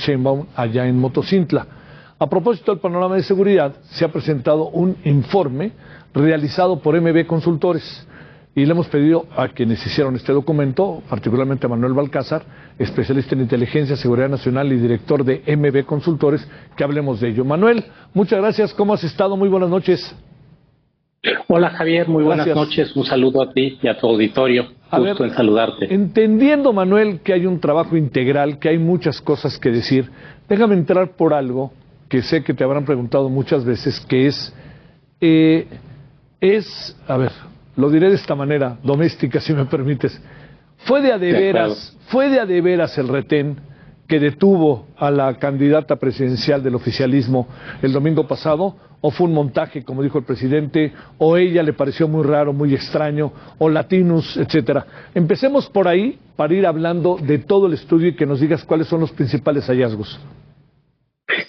Sheinbaum allá en Motocintla. A propósito del panorama de seguridad, se ha presentado un informe realizado por MB Consultores y le hemos pedido a quienes hicieron este documento, particularmente a Manuel Balcázar, especialista en inteligencia, seguridad nacional y director de MB Consultores, que hablemos de ello. Manuel, muchas gracias. ¿Cómo has estado? Muy buenas noches. Hola Javier, muy buenas noches. Un saludo a ti y a tu auditorio. Gusto en saludarte. Entendiendo, Manuel, que hay un trabajo integral, que hay muchas cosas que decir, déjame entrar por algo que sé que te habrán preguntado muchas veces, que a ver, lo diré de esta manera, doméstica, si me permites. ¿Fue de a de veras el retén que detuvo a la candidata presidencial del oficialismo el domingo pasado? ¿O fue un montaje, como dijo el presidente? ¿O ella le pareció muy raro, muy extraño? ¿O Latinus, etcétera? Empecemos por ahí para ir hablando de todo el estudio y que nos digas cuáles son los principales hallazgos.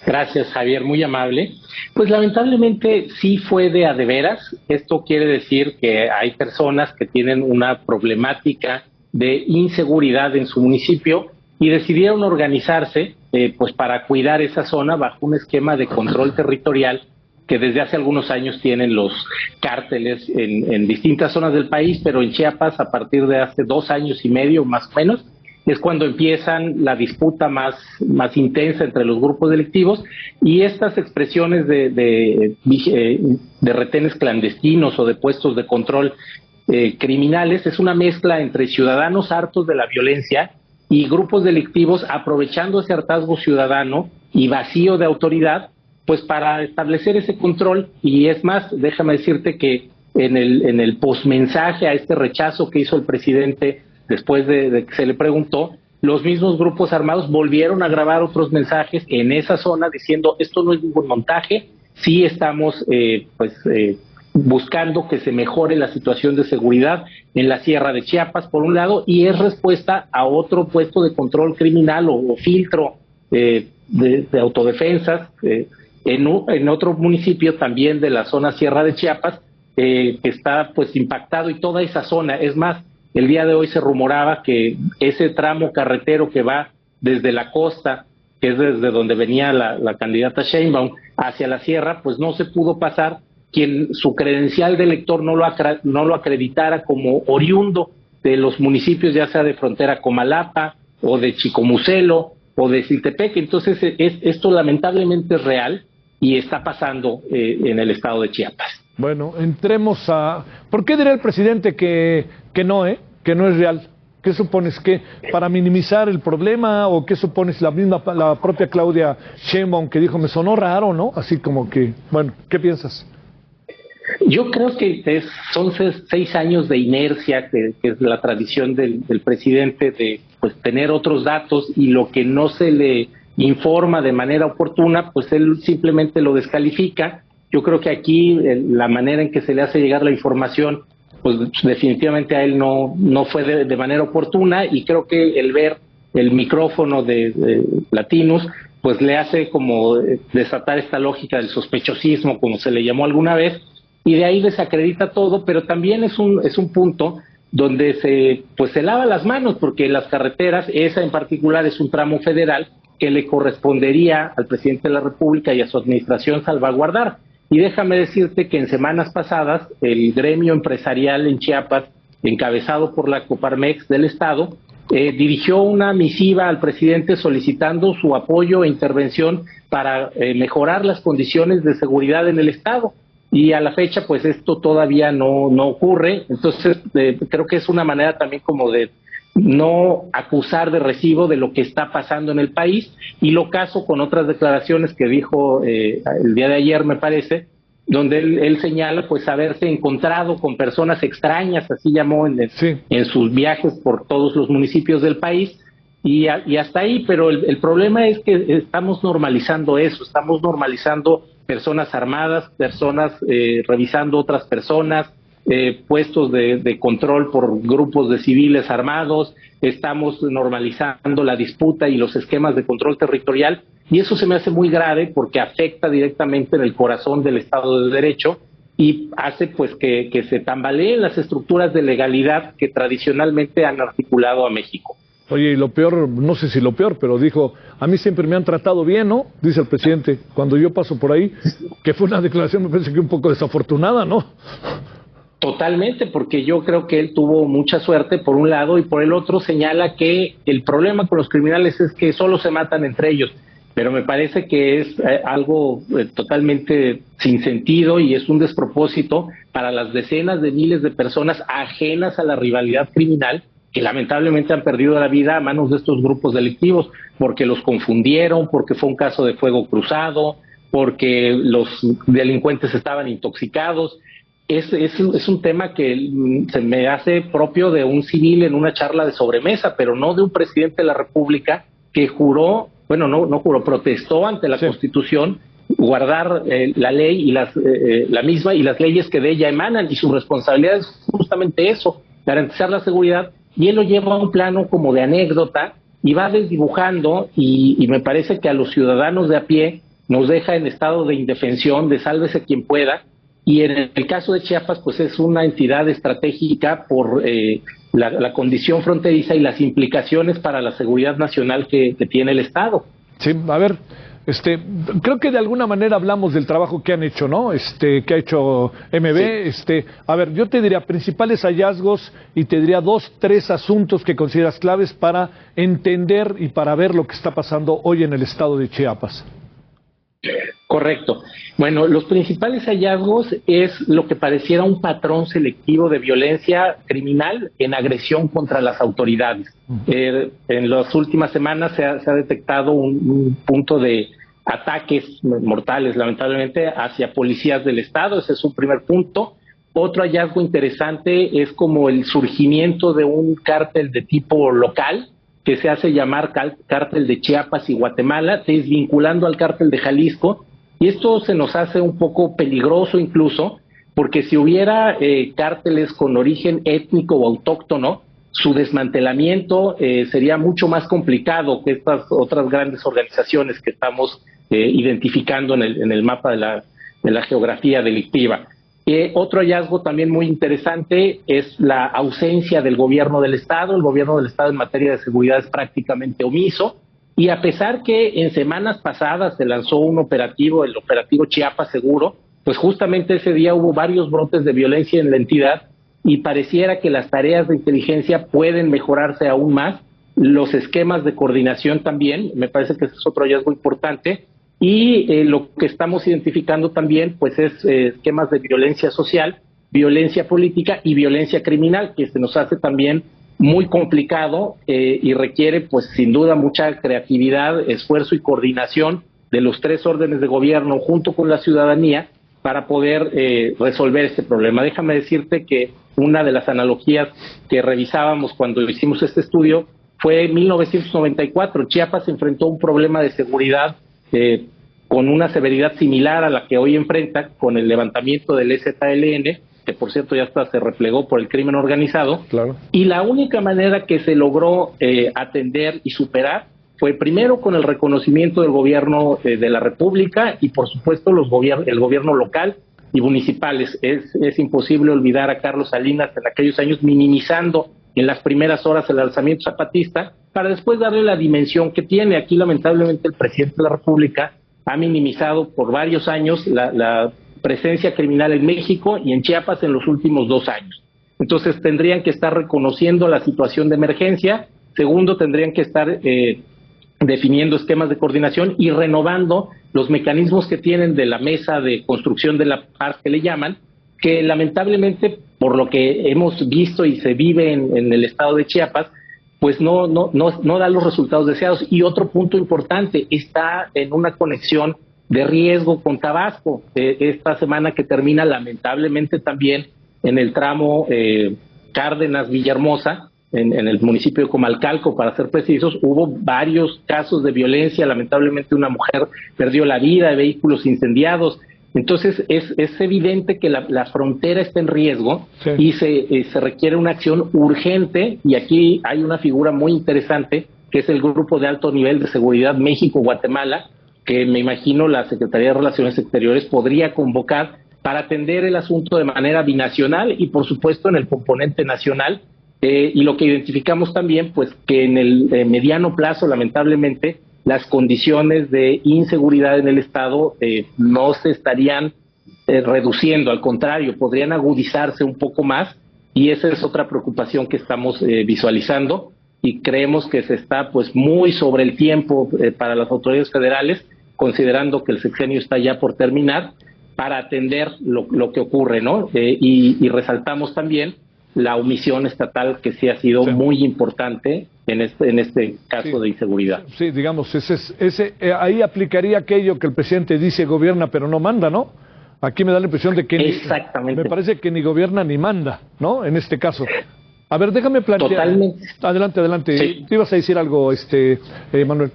Gracias, Javier, muy amable. Pues lamentablemente sí fue de a de veras. Esto quiere decir que hay personas que tienen una problemática de inseguridad en su municipio y decidieron organizarse pues para cuidar esa zona bajo un esquema de control territorial que desde hace algunos años tienen los cárteles en distintas zonas del país, pero en Chiapas a partir de hace 2 años y medio más o menos es cuando empiezan la disputa más intensa entre los grupos delictivos, y estas expresiones de retenes clandestinos o de puestos de control criminales es una mezcla entre ciudadanos hartos de la violencia y grupos delictivos aprovechando ese hartazgo ciudadano y vacío de autoridad pues para establecer ese control. Y es más, déjame decirte que en el posmensaje a este rechazo que hizo el presidente después de que se le preguntó, los mismos grupos armados volvieron a grabar otros mensajes en esa zona diciendo esto no es ningún montaje, sí estamos buscando que se mejore la situación de seguridad en la Sierra de Chiapas, por un lado, y es respuesta a otro puesto de control criminal o filtro de autodefensas en otro municipio también de la zona Sierra de Chiapas, que está pues impactado, y toda esa zona. Es más, el día de hoy se rumoraba que ese tramo carretero que va desde la costa, que es desde donde venía la candidata Sheinbaum, hacia la sierra, pues no se pudo pasar, quien su credencial de elector no lo acreditara como oriundo de los municipios, ya sea de frontera Comalapa, o de Chicomucelo, o de Siltepec. Entonces esto lamentablemente es real y está pasando en el estado de Chiapas. Bueno, entremos a... ¿Por qué dirá el presidente que no es real? ¿Qué supones? ¿Que para minimizar el problema? ¿O qué supones? La propia Claudia Sheinbaum que dijo, me sonó raro, ¿no? Así como que, bueno, ¿qué piensas? Yo creo que son 6 años de inercia, que es la tradición del presidente de pues tener otros datos, y lo que no se le informa de manera oportuna, pues él simplemente lo descalifica. Yo creo que aquí la manera en que se le hace llegar la información, pues definitivamente a él no fue de manera oportuna, y creo que el ver el micrófono de Latinus, pues le hace como desatar esta lógica del sospechosismo, como se le llamó alguna vez, y de ahí desacredita todo. Pero también es un punto donde se lava las manos, porque las carreteras, esa en particular es un tramo federal que le correspondería al presidente de la República y a su administración salvaguardar. Y déjame decirte que en semanas pasadas el gremio empresarial en Chiapas, encabezado por la Coparmex del estado, dirigió una misiva al presidente solicitando su apoyo e intervención para mejorar las condiciones de seguridad en el estado. Y a la fecha pues esto todavía no ocurre. Entonces creo que es una manera también como de no acusar de recibo de lo que está pasando en el país, y lo caso con otras declaraciones que dijo el día de ayer, me parece, donde él señala pues haberse encontrado con personas extrañas, así llamó en sus viajes por todos los municipios del país, y hasta ahí. Pero el problema es que estamos normalizando eso, estamos normalizando personas armadas, personas revisando otras personas, puestos de control por grupos de civiles armados. Estamos normalizando la disputa y los esquemas de control territorial, y eso se me hace muy grave porque afecta directamente en el corazón del Estado de Derecho y hace pues que se tambaleen las estructuras de legalidad que tradicionalmente han articulado a México. Oye, y lo peor, no sé si lo peor, pero dijo, a mí siempre me han tratado bien, ¿no? Dice el presidente, cuando yo paso por ahí, que fue una declaración, me parece que un poco desafortunada, ¿no? Totalmente, porque yo creo que él tuvo mucha suerte por un lado y por el otro señala que el problema con los criminales es que solo se matan entre ellos, pero me parece que es algo totalmente sin sentido y es un despropósito para las decenas de miles de personas ajenas a la rivalidad criminal que lamentablemente han perdido la vida a manos de estos grupos delictivos, porque los confundieron, porque fue un caso de fuego cruzado, porque los delincuentes estaban intoxicados. Es un tema que se me hace propio de un civil en una charla de sobremesa, pero no de un presidente de la República que juró, bueno, no juró, protestó ante la Constitución guardar la ley y la misma y las leyes que de ella emanan, y su responsabilidad es justamente eso, garantizar la seguridad, y él lo lleva a un plano como de anécdota y va desdibujando y me parece que a los ciudadanos de a pie nos deja en estado de indefensión, de sálvese quien pueda. Y en el caso de Chiapas, pues es una entidad estratégica por la condición fronteriza y las implicaciones para la seguridad nacional que tiene el Estado. Sí, a ver, creo que de alguna manera hablamos del trabajo que han hecho, ¿no? Que ha hecho MB. Sí. A ver, yo te diría principales hallazgos y te diría 2, 3 asuntos que consideras claves para entender y para ver lo que está pasando hoy en el estado de Chiapas. Correcto. Bueno, los principales hallazgos es lo que pareciera un patrón selectivo de violencia criminal en agresión contra las autoridades. En las últimas semanas se ha detectado un punto de ataques mortales, lamentablemente, hacia policías del Estado. Ese es un primer punto. Otro hallazgo interesante es como el surgimiento de un cártel de tipo local, que se hace llamar cártel de Chiapas y Guatemala, desvinculando al cártel de Jalisco, y esto se nos hace un poco peligroso incluso, porque si hubiera cárteles con origen étnico o autóctono, su desmantelamiento sería mucho más complicado que estas otras grandes organizaciones que estamos identificando en el mapa de la geografía delictiva. Otro hallazgo también muy interesante es la ausencia del gobierno del Estado. El gobierno del Estado en materia de seguridad es prácticamente omiso, y a pesar que en semanas pasadas se lanzó un operativo, el operativo Chiapas Seguro, pues justamente ese día hubo varios brotes de violencia en la entidad y pareciera que las tareas de inteligencia pueden mejorarse aún más, los esquemas de coordinación también, me parece que ese es otro hallazgo importante. Y lo que estamos identificando también pues es esquemas de violencia social, violencia política y violencia criminal, que se nos hace también muy complicado y requiere pues sin duda mucha creatividad, esfuerzo y coordinación de los 3 órdenes de gobierno junto con la ciudadanía para poder resolver este problema. Déjame decirte que una de las analogías que revisábamos cuando hicimos este estudio fue en 1994. Chiapas enfrentó un problema de seguridad con una severidad similar a la que hoy enfrenta con el levantamiento del EZLN, que por cierto ya hasta se replegó por el crimen organizado. Claro. Y la única manera que se logró atender y superar fue primero con el reconocimiento del gobierno de la República y por supuesto el gobierno local y municipales. Es imposible olvidar a Carlos Salinas en aquellos años minimizando en las primeras horas el alzamiento zapatista, para después darle la dimensión que tiene. Aquí lamentablemente el presidente de la República ha minimizado por varios años la presencia criminal en México y en Chiapas en los últimos 2 años. Entonces tendrían que estar reconociendo la situación de emergencia. Segundo, tendrían que estar definiendo esquemas de coordinación y renovando los mecanismos que tienen de la mesa de construcción de la paz que le llaman, que lamentablemente, por lo que hemos visto y se vive en el estado de Chiapas, pues no da los resultados deseados. Y otro punto importante, está en una conexión de riesgo con Tabasco. Esta semana que termina, lamentablemente también en el tramo Cárdenas-Villahermosa, en el municipio de Comalcalco, para ser precisos, hubo varios casos de violencia. Lamentablemente una mujer perdió la vida, vehículos incendiados. Entonces es evidente que la frontera está en riesgo, sí, y se requiere una acción urgente, y aquí hay una figura muy interesante que es el Grupo de Alto Nivel de Seguridad México-Guatemala, que me imagino la Secretaría de Relaciones Exteriores podría convocar para atender el asunto de manera binacional y por supuesto en el componente nacional, y lo que identificamos también, pues que en el mediano plazo, lamentablemente, las condiciones de inseguridad en el Estado no se estarían reduciendo, al contrario, podrían agudizarse un poco más, y esa es otra preocupación que estamos visualizando, y creemos que se está pues muy sobre el tiempo para las autoridades federales, considerando que el sexenio está ya por terminar, para atender lo que ocurre, ¿no? Y resaltamos también la omisión estatal, que sí ha sido muy importante en este caso de inseguridad. Sí, digamos, ahí aplicaría aquello que el presidente dice gobierna pero no manda, ¿no? Aquí me da la impresión de que exactamente. Me parece que ni gobierna ni manda, ¿no? En este caso. A ver, déjame plantear. Totalmente. Adelante. Sí. Te ibas a decir algo, Manuel.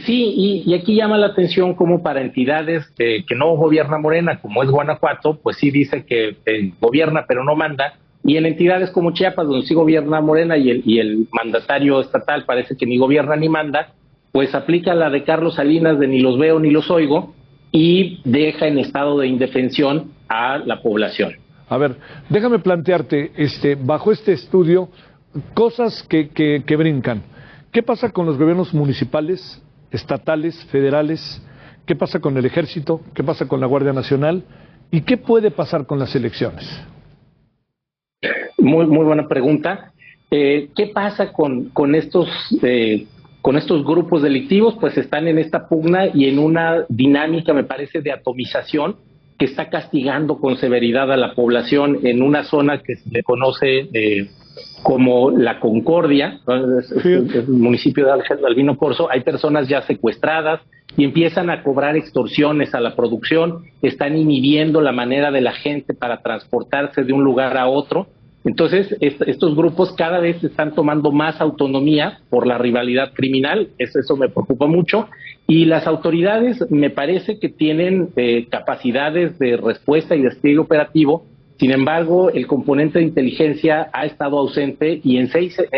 Sí, y aquí llama la atención como para entidades que no gobierna Morena, como es Guanajuato, pues sí dice que gobierna pero no manda, y en entidades como Chiapas, donde sí gobierna Morena y el mandatario estatal parece que ni gobierna ni manda, pues aplica la de Carlos Salinas de ni los veo ni los oigo, y deja en estado de indefensión a la población. A ver, déjame plantearte, bajo este estudio, cosas que brincan. ¿Qué pasa con los gobiernos municipales, estatales, federales? ¿Qué pasa con el Ejército? ¿Qué pasa con la Guardia Nacional? ¿Y qué puede pasar con las elecciones? Muy buena pregunta. ¿Qué pasa con estos grupos delictivos? Pues están en esta pugna y en una dinámica, me parece, de atomización, que está castigando con severidad a la población en una zona que se le conoce como La Concordia, el municipio de Albino Corzo. Hay personas ya secuestradas y empiezan a cobrar extorsiones a la producción, están inhibiendo la manera de la gente para transportarse de un lugar a otro. Entonces, estos grupos cada vez están tomando más autonomía por la rivalidad criminal, eso me preocupa mucho, y las autoridades me parece que tienen capacidades de respuesta y despliegue operativo. Sin embargo, el componente de inteligencia ha estado ausente, y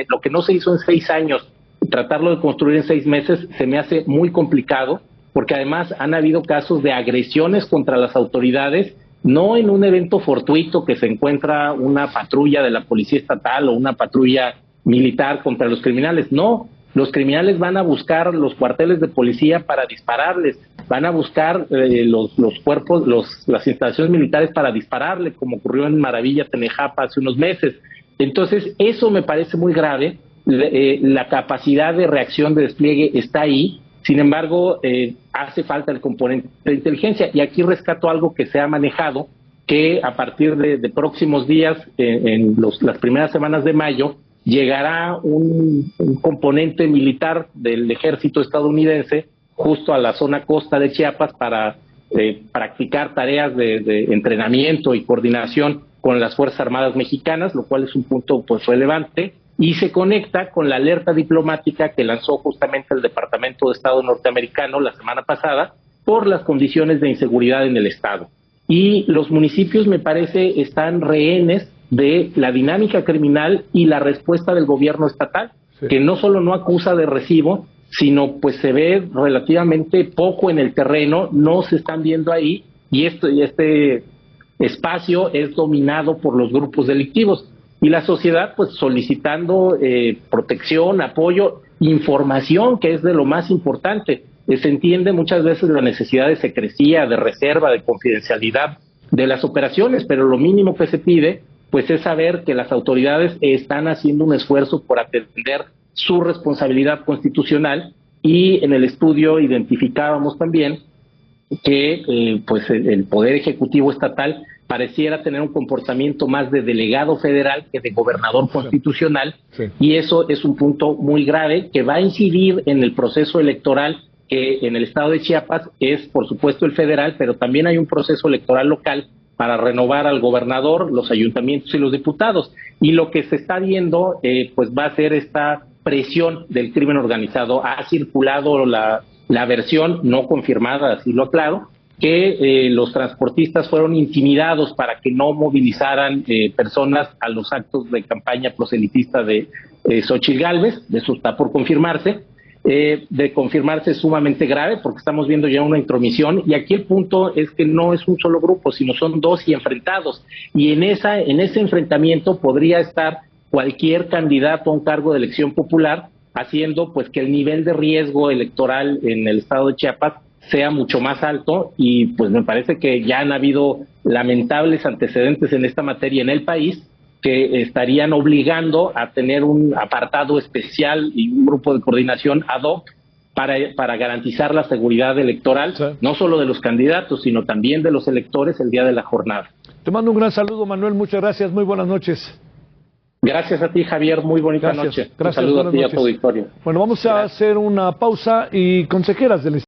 lo que no se hizo en 6 años, tratarlo de construir en 6 meses, se me hace muy complicado, porque además han habido casos de agresiones contra las autoridades, no en un evento fortuito que se encuentra una patrulla de la policía estatal o una patrulla militar contra los criminales. No, los criminales van a buscar los cuarteles de policía para dispararles, van a buscar los cuerpos, las instalaciones militares para dispararle, como ocurrió en Maravilla, Tenejapa, hace unos meses. Entonces, eso me parece muy grave. La capacidad de reacción, de despliegue está ahí. Sin embargo, hace falta el componente de inteligencia, y aquí rescato algo que se ha manejado, que a partir de próximos días, las primeras semanas de mayo, llegará un componente militar del ejército estadounidense justo a la zona costa de Chiapas para practicar tareas de entrenamiento y coordinación con las Fuerzas Armadas mexicanas, lo cual es un punto pues relevante, y se conecta con la alerta diplomática que lanzó justamente el Departamento de Estado norteamericano la semana pasada por las condiciones de inseguridad en el Estado. Y los municipios, me parece, están rehenes de la dinámica criminal y la respuesta del gobierno estatal, que no solo no acusa de recibo, sino pues se ve relativamente poco en el terreno, no se están viendo ahí, y este espacio es dominado por los grupos delictivos. Y la sociedad pues solicitando protección, apoyo, información, que es de lo más importante. Se entiende muchas veces la necesidad de secrecía, de reserva, de confidencialidad de las operaciones, pero lo mínimo que se pide pues es saber que las autoridades están haciendo un esfuerzo por atender su responsabilidad constitucional, y en el estudio identificábamos también que pues el Poder Ejecutivo Estatal pareciera tener un comportamiento más de delegado federal que de gobernador constitucional, y eso es un punto muy grave que va a incidir en el proceso electoral, que en el estado de Chiapas es por supuesto el federal, pero también hay un proceso electoral local para renovar al gobernador, los ayuntamientos y los diputados, y lo que se está viendo pues va a ser esta presión del crimen organizado. Ha circulado la versión no confirmada, así lo aclaro, que los transportistas fueron intimidados para que no movilizaran personas a los actos de campaña proselitista de Xóchitl Gálvez. Eso está por confirmarse. De confirmarse es sumamente grave, porque estamos viendo ya una intromisión, y aquí el punto es que no es un solo grupo, sino son 2 y enfrentados, y en ese enfrentamiento podría estar cualquier candidato a un cargo de elección popular, haciendo pues que el nivel de riesgo electoral en el estado de Chiapas sea mucho más alto, y pues me parece que ya han habido lamentables antecedentes en esta materia en el país que estarían obligando a tener un apartado especial y un grupo de coordinación ad hoc para garantizar la seguridad electoral, sí, no solo de los candidatos, sino también de los electores el día de la jornada. Te mando un gran saludo, Manuel, muchas gracias, muy buenas noches. Gracias a ti, Javier, muy bonita noche. Gracias, un saludo a ti y a tu auditorio. Bueno, vamos a hacer una pausa y consejeras del